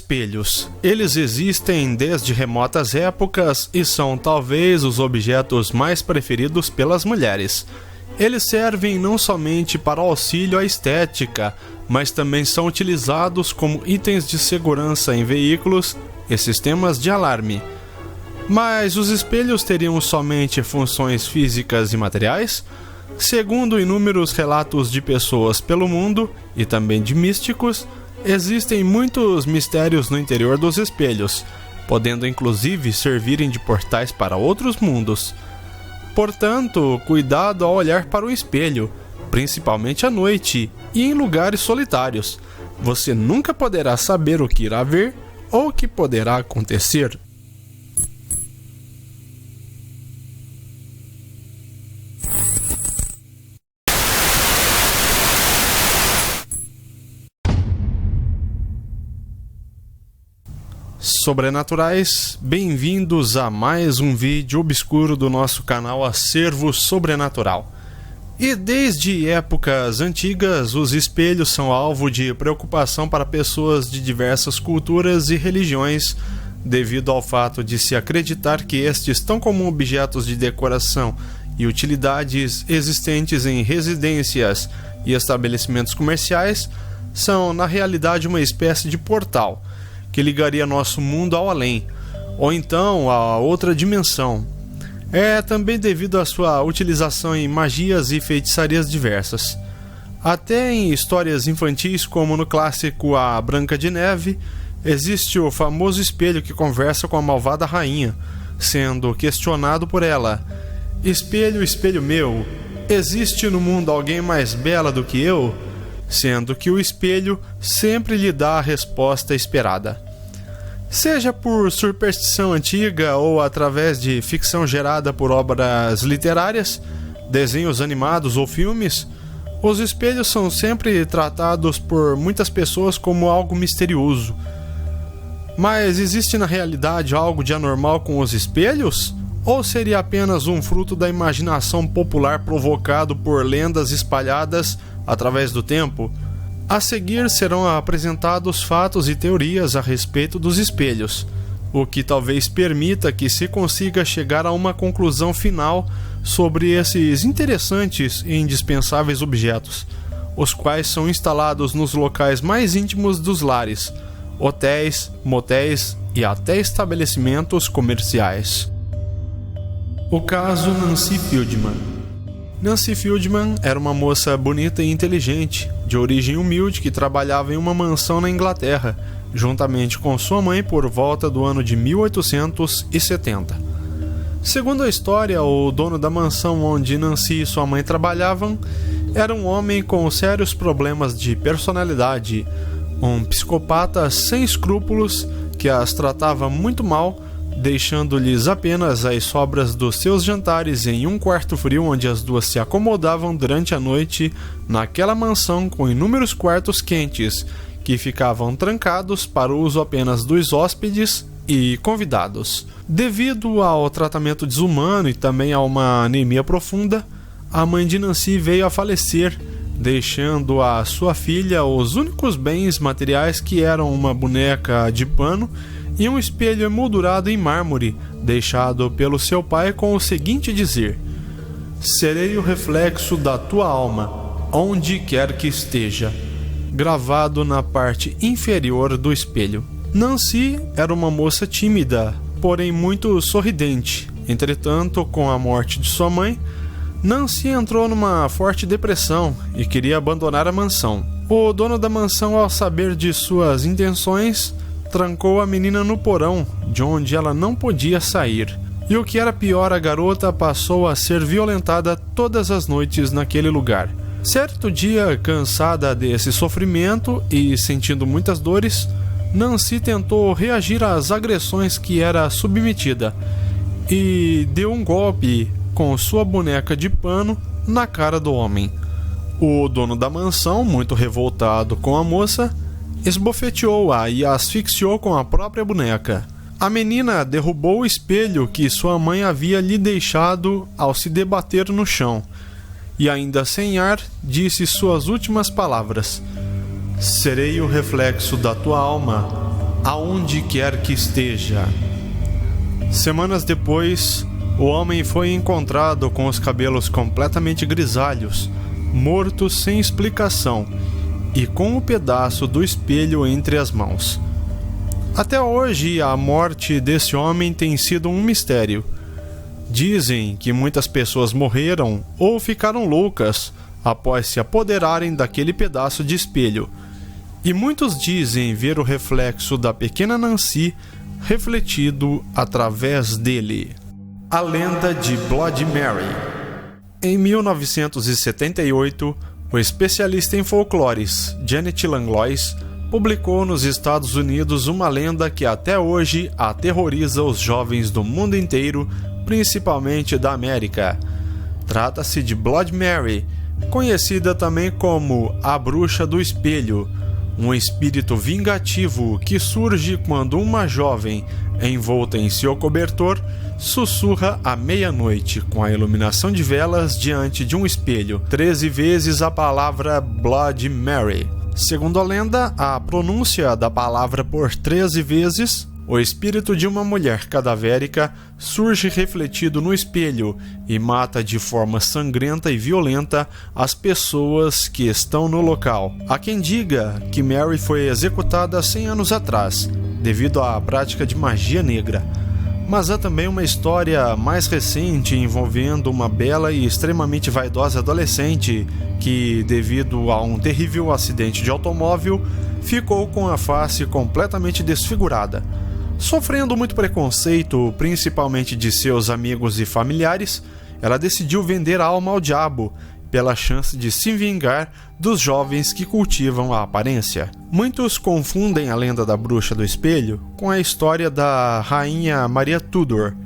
Espelhos. Eles existem desde remotas épocas e são talvez os objetos mais preferidos pelas mulheres. Eles servem não somente para auxílio à estética, mas também são utilizados como itens de segurança em veículos e sistemas de alarme. Mas os espelhos teriam somente funções físicas e materiais? Segundo inúmeros relatos de pessoas pelo mundo e também de místicos, existem muitos mistérios no interior dos espelhos, podendo inclusive servirem de portais para outros mundos. Portanto, cuidado ao olhar para o espelho, principalmente à noite e em lugares solitários. Você nunca poderá saber o que irá ver ou o que poderá acontecer. Sobrenaturais, bem-vindos a mais um vídeo obscuro do nosso canal Acervo Sobrenatural. E desde épocas antigas, os espelhos são alvo de preocupação para pessoas de diversas culturas e religiões, devido ao fato de se acreditar que estes, tão como objetos de decoração e utilidades existentes em residências e estabelecimentos comerciais, são na realidade uma espécie de portal que ligaria nosso mundo ao além, ou então a outra dimensão. É também devido à sua utilização em magias e feitiçarias diversas. Até em histórias infantis, como no clássico A Branca de Neve, existe o famoso espelho que conversa com a malvada rainha, sendo questionado por ela: "Espelho, espelho meu, existe no mundo alguém mais bela do que eu?", sendo que o espelho sempre lhe dá a resposta esperada. Seja por superstição antiga ou através de ficção gerada por obras literárias, desenhos animados ou filmes, os espelhos são sempre tratados por muitas pessoas como algo misterioso. Mas existe na realidade algo de anormal com os espelhos? Ou seria apenas um fruto da imaginação popular provocado por lendas espalhadas através do tempo? A seguir serão apresentados fatos e teorias a respeito dos espelhos, o que talvez permita que se consiga chegar a uma conclusão final sobre esses interessantes e indispensáveis objetos, os quais são instalados nos locais mais íntimos dos lares, hotéis, motéis e até estabelecimentos comerciais. O caso Nancy Fieldman. Nancy Fieldman era uma moça bonita e inteligente, de origem humilde, que trabalhava em uma mansão na Inglaterra, juntamente com sua mãe por volta do ano de 1870. Segundo a história, o dono da mansão onde Nancy e sua mãe trabalhavam era um homem com sérios problemas de personalidade, um psicopata sem escrúpulos que as tratava muito mal, deixando-lhes apenas as sobras dos seus jantares em um quarto frio onde as duas se acomodavam durante a noite naquela mansão com inúmeros quartos quentes que ficavam trancados para o uso apenas dos hóspedes e convidados. Devido ao tratamento desumano e também a uma anemia profunda, a mãe de Nancy veio a falecer, deixando a sua filha os únicos bens materiais, que eram uma boneca de pano e um espelho emoldurado em mármore, deixado pelo seu pai com o seguinte dizer: "Serei o reflexo da tua alma, onde quer que esteja", gravado na parte inferior do espelho. Nancy era uma moça tímida, porém muito sorridente. Entretanto, com a morte de sua mãe, Nancy entrou numa forte depressão e queria abandonar a mansão. O dono da mansão, ao saber de suas intenções, trancou a menina no porão, de onde ela não podia sair. E o que era pior, a garota passou a ser violentada todas as noites naquele lugar. Certo dia, cansada desse sofrimento e sentindo muitas dores, Nancy tentou reagir às agressões que era submetida e deu um golpe com sua boneca de pano na cara do homem. O dono da mansão, muito revoltado com a moça, esbofeteou-a e a asfixiou com a própria boneca. A menina derrubou o espelho que sua mãe havia lhe deixado ao se debater no chão, e ainda sem ar, disse suas últimas palavras: "Serei o reflexo da tua alma, aonde quer que esteja. Semanas depois, o homem foi encontrado com os cabelos completamente grisalhos, morto sem explicação e com um pedaço do espelho entre as mãos. Até hoje, a morte desse homem tem sido um mistério. Dizem que muitas pessoas morreram ou ficaram loucas após se apoderarem daquele pedaço de espelho, e muitos dizem ver o reflexo da pequena Nancy refletido através dele. A lenda de Bloody Mary. Em 1978, o especialista em folclores Janet Langlois publicou nos Estados Unidos uma lenda que até hoje aterroriza os jovens do mundo inteiro, principalmente da América. Trata-se de Bloody Mary, conhecida também como a Bruxa do Espelho, um espírito vingativo que surge quando uma jovem, envolta em seu cobertor, sussurra à meia-noite com a iluminação de velas diante de um espelho 13 vezes a palavra Bloody Mary. Segundo a lenda, a pronúncia da palavra por 13 vezes, o espírito de uma mulher cadavérica surge refletido no espelho e mata de forma sangrenta e violenta as pessoas que estão no local. Há quem diga que Mary foi executada 100 anos atrás, devido à prática de magia negra. Mas há também uma história mais recente envolvendo uma bela e extremamente vaidosa adolescente que, devido a um terrível acidente de automóvel, ficou com a face completamente desfigurada. Sofrendo muito preconceito, principalmente de seus amigos e familiares, ela decidiu vender a alma ao diabo, pela chance de se vingar dos jovens que cultivam a aparência. Muitos confundem a lenda da Bruxa do Espelho com a história da Rainha Maria Tudor.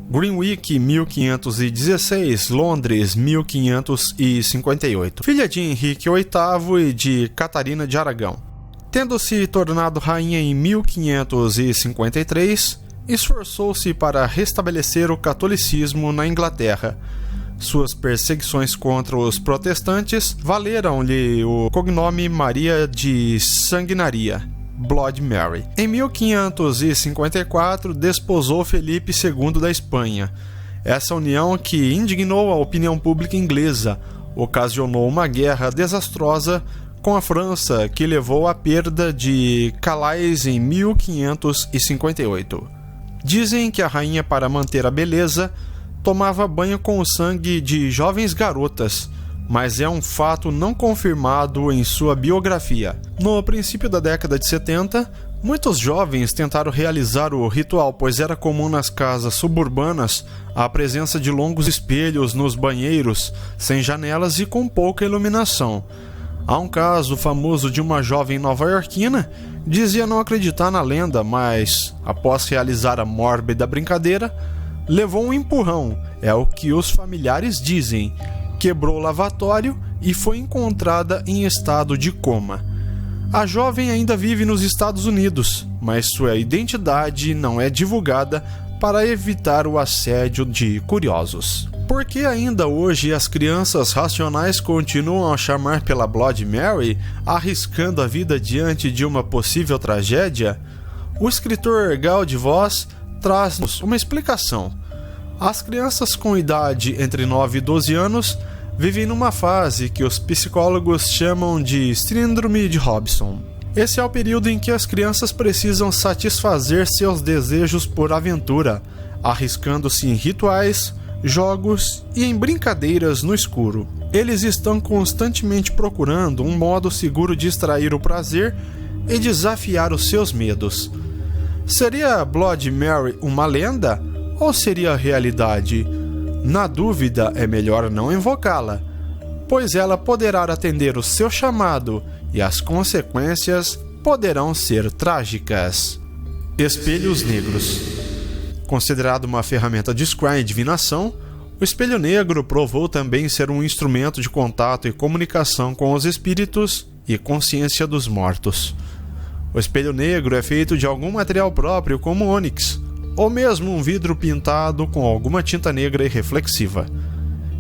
Greenwich, 1516, Londres, 1558. Filha de Henrique VIII e de Catarina de Aragão. Tendo se tornado rainha em 1553, esforçou-se para restabelecer o catolicismo na Inglaterra. Suas perseguições contra os protestantes valeram-lhe o cognome Maria de Sanguinaria, Bloody Mary. Em 1554, desposou Felipe II da Espanha. Essa união, que indignou a opinião pública inglesa, ocasionou uma guerra desastrosa com a França, que levou à perda de Calais em 1558. Dizem que a rainha, para manter a beleza, tomava banho com o sangue de jovens garotas, mas é um fato não confirmado em sua biografia. No princípio da década de 70, muitos jovens tentaram realizar o ritual, pois era comum nas casas suburbanas a presença de longos espelhos nos banheiros, sem janelas e com pouca iluminação. Há um caso famoso de uma jovem nova-iorquina que dizia não acreditar na lenda, mas, após realizar a mórbida brincadeira, levou um empurrão, é o que os familiares dizem, quebrou o lavatório e foi encontrada em estado de coma. A jovem ainda vive nos Estados Unidos, mas sua identidade não é divulgada para evitar o assédio de curiosos. Por que ainda hoje as crianças racionais continuam a chamar pela Bloody Mary, arriscando a vida diante de uma possível tragédia? O escritor Gal de Vos traz-nos uma explicação. As crianças com idade entre 9 e 12 anos vivem numa fase que os psicólogos chamam de Síndrome de Robson. Esse é o período em que as crianças precisam satisfazer seus desejos por aventura, arriscando-se em rituais, jogos e em brincadeiras no escuro. Eles estão constantemente procurando um modo seguro de extrair o prazer e desafiar os seus medos. Seria Bloody Mary uma lenda ou seria realidade? Na dúvida, é melhor não invocá-la, pois ela poderá atender o seu chamado e as consequências poderão ser trágicas. Espelhos negros. Considerado uma ferramenta de scry e divinação, o espelho negro provou também ser um instrumento de contato e comunicação com os espíritos e consciência dos mortos. O espelho negro é feito de algum material próprio, como ônix, ou mesmo um vidro pintado com alguma tinta negra e reflexiva.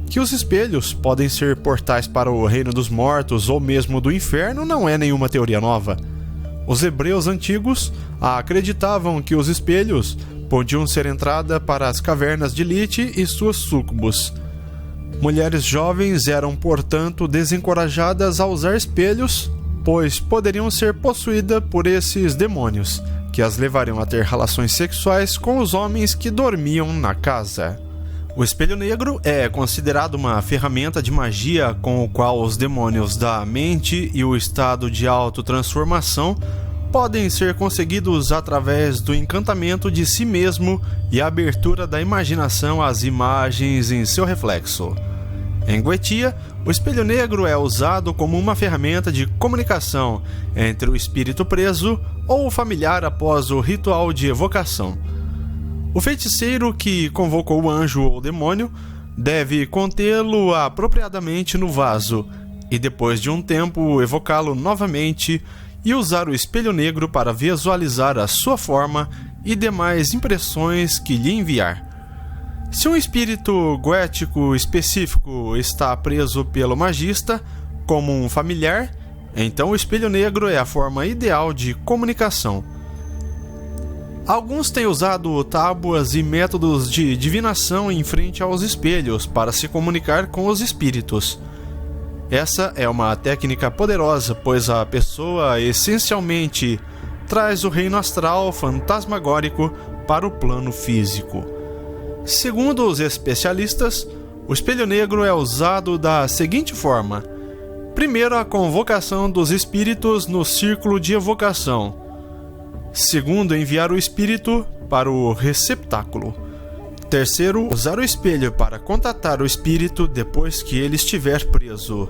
Que os espelhos podem ser portais para o reino dos mortos ou mesmo do inferno não é nenhuma teoria nova. Os hebreus antigos acreditavam que os espelhos podiam ser entrada para as cavernas de Lite e suas súcubos. Mulheres jovens eram, portanto, desencorajadas a usar espelhos, pois poderiam ser possuídas por esses demônios, que as levariam a ter relações sexuais com os homens que dormiam na casa. O espelho negro é considerado uma ferramenta de magia com o qual os demônios da mente e o estado de autotransformação podem ser conseguidos através do encantamento de si mesmo e a abertura da imaginação às imagens em seu reflexo. Em Goetia, o espelho negro é usado como uma ferramenta de comunicação entre o espírito preso ou o familiar após o ritual de evocação. O feiticeiro que convocou o anjo ou demônio deve contê-lo apropriadamente no vaso e, depois de um tempo, evocá-lo novamente e usar o espelho negro para visualizar a sua forma e demais impressões que lhe enviar. Se um espírito goético específico está preso pelo magista, como um familiar, então o espelho negro é a forma ideal de comunicação. Alguns têm usado tábuas e métodos de divinação em frente aos espelhos para se comunicar com os espíritos. Essa é uma técnica poderosa, pois a pessoa essencialmente traz o reino astral fantasmagórico para o plano físico. Segundo os especialistas, o espelho negro é usado da seguinte forma: primeiro, a convocação dos espíritos no círculo de evocação. Segundo, enviar o espírito para o receptáculo. Terceiro, usar o espelho para contatar o espírito depois que ele estiver preso.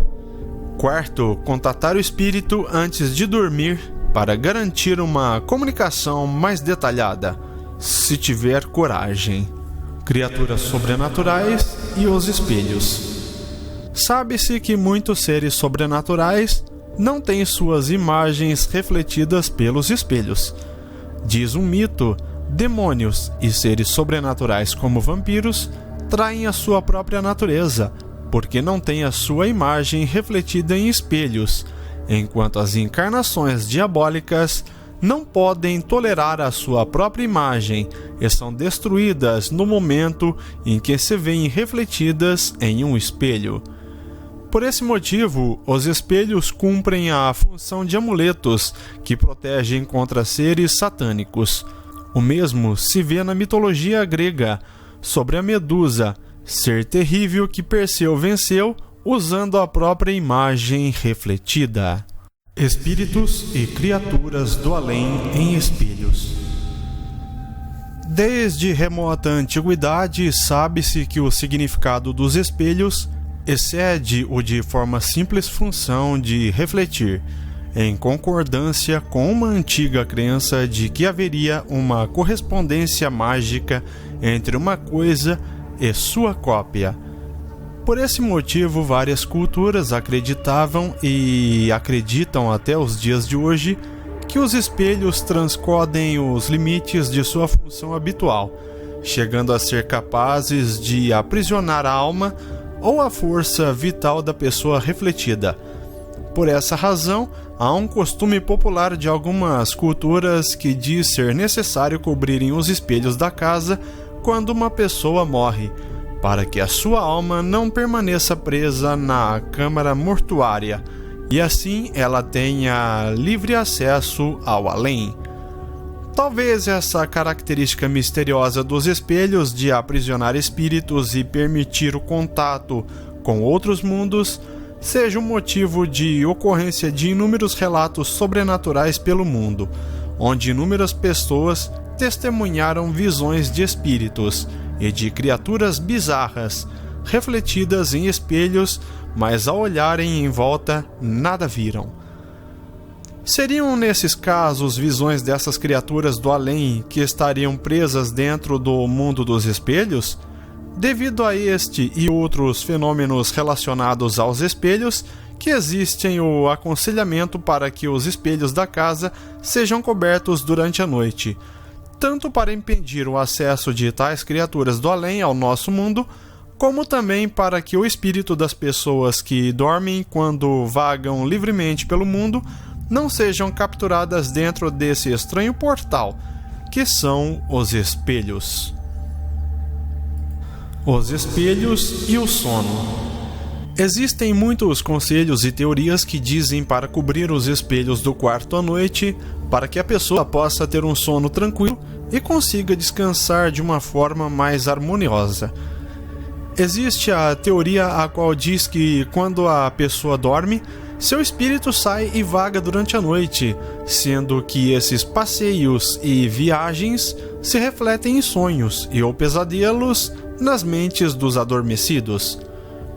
Quarto, contatar o espírito antes de dormir para garantir uma comunicação mais detalhada, se tiver coragem. Criaturas sobrenaturais e os espelhos. Sabe-se que muitos seres sobrenaturais não têm suas imagens refletidas pelos espelhos. Diz um mito, demônios e seres sobrenaturais como vampiros traem a sua própria natureza, porque não têm a sua imagem refletida em espelhos, enquanto as encarnações diabólicas não podem tolerar a sua própria imagem e são destruídas no momento em que se veem refletidas em um espelho. Por esse motivo, os espelhos cumprem a função de amuletos que protegem contra seres satânicos. O mesmo se vê na mitologia grega, sobre a Medusa, ser terrível que Perseu venceu usando a própria imagem refletida. Espíritos e criaturas do além em espelhos. Desde remota antiguidade, sabe-se que o significado dos espelhos excede o de forma simples função de refletir, em concordância com uma antiga crença de que haveria uma correspondência mágica entre uma coisa e sua cópia. Por esse motivo, várias culturas acreditavam e acreditam até os dias de hoje que os espelhos transcendem os limites de sua função habitual, chegando a ser capazes de aprisionar a alma ou a força vital da pessoa refletida. Por essa razão, há um costume popular de algumas culturas que diz ser necessário cobrirem os espelhos da casa quando uma pessoa morre, para que a sua alma não permaneça presa na câmara mortuária, e assim ela tenha livre acesso ao além. Talvez essa característica misteriosa dos espelhos de aprisionar espíritos e permitir o contato com outros mundos seja um motivo de ocorrência de inúmeros relatos sobrenaturais pelo mundo, onde inúmeras pessoas testemunharam visões de espíritos e de criaturas bizarras, refletidas em espelhos, mas ao olharem em volta nada viram. Seriam nesses casos visões dessas criaturas do além que estariam presas dentro do mundo dos espelhos? Devido a este e outros fenômenos relacionados aos espelhos, que existem o aconselhamento para que os espelhos da casa sejam cobertos durante a noite, tanto para impedir o acesso de tais criaturas do além ao nosso mundo, como também para que o espírito das pessoas que dormem quando vagam livremente pelo mundo não sejam capturadas dentro desse estranho portal, que são os espelhos. Os espelhos e o sono. Existem muitos conselhos e teorias que dizem para cobrir os espelhos do quarto à noite, para que a pessoa possa ter um sono tranquilo e consiga descansar de uma forma mais harmoniosa. Existe a teoria a qual diz que quando a pessoa dorme, seu espírito sai e vaga durante a noite, sendo que esses passeios e viagens se refletem em sonhos e ou pesadelos nas mentes dos adormecidos.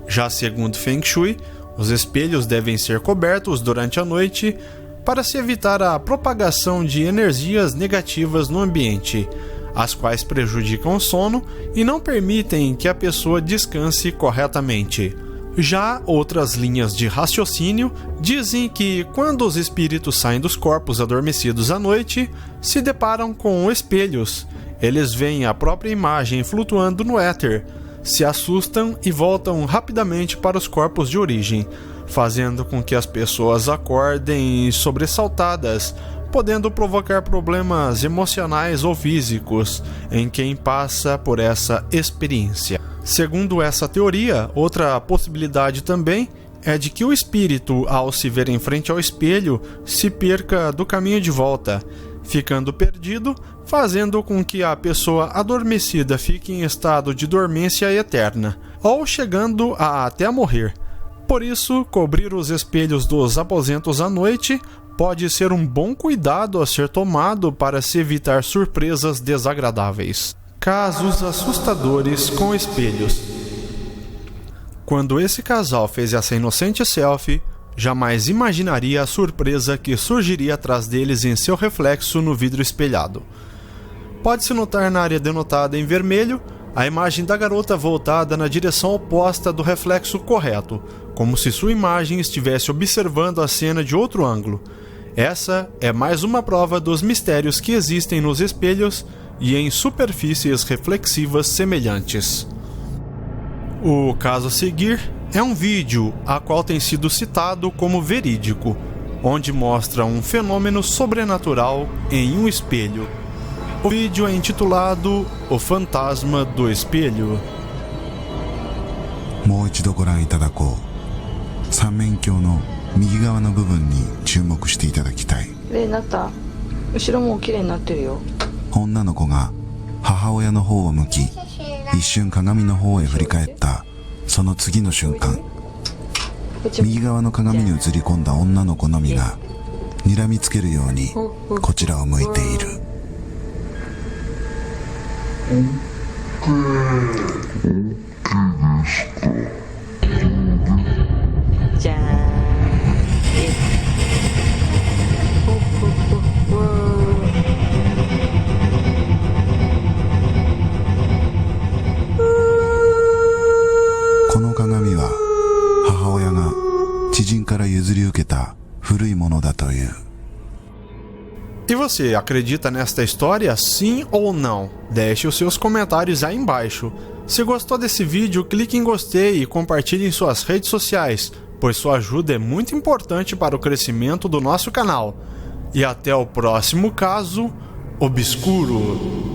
Já segundo Feng Shui, os espelhos devem ser cobertos durante a noite para se evitar a propagação de energias negativas no ambiente, as quais prejudicam o sono e não permitem que a pessoa descanse corretamente. Já outras linhas de raciocínio dizem que quando os espíritos saem dos corpos adormecidos à noite, se deparam com espelhos. Eles veem a própria imagem flutuando no éter, se assustam e voltam rapidamente para os corpos de origem, fazendo com que as pessoas acordem sobressaltadas, podendo provocar problemas emocionais ou físicos em quem passa por essa experiência. Segundo essa teoria, outra possibilidade também é de que o espírito, ao se ver em frente ao espelho, se perca do caminho de volta, ficando perdido, fazendo com que a pessoa adormecida fique em estado de dormência eterna, ou chegando a até morrer. Por isso, cobrir os espelhos dos aposentos à noite pode ser um bom cuidado a ser tomado para se evitar surpresas desagradáveis. Casos assustadores com espelhos. Quando esse casal fez essa inocente selfie, jamais imaginaria a surpresa que surgiria atrás deles em seu reflexo no vidro espelhado. Pode-se notar na área denotada em vermelho a imagem da garota voltada na direção oposta do reflexo correto, como se sua imagem estivesse observando a cena de outro ângulo. Essa é mais uma prova dos mistérios que existem nos espelhos e em superfícies reflexivas semelhantes. O caso a seguir é um vídeo a qual tem sido citado como verídico, onde mostra um fenômeno sobrenatural em um espelho. O vídeo é intitulado O Fantasma do Espelho. もう一度ご覧いただこう。三面鏡の右側の部分に注目していただきたい。綺麗になった？後ろも綺麗になってるよ。女の子が母親の方を向き、一瞬鏡の方へ振り返ったその次の瞬間、右側の鏡に映り込んだ女の子のみが睨みつけるようにこちらを向いている。じゃーん。この鏡は母親が知人から譲り受けた古いものだという。E você, acredita nesta história, sim ou não? Deixe os seus comentários aí embaixo. Se gostou desse vídeo, clique em gostei e compartilhe em suas redes sociais, pois sua ajuda é muito importante para o crescimento do nosso canal. E até o próximo caso obscuro.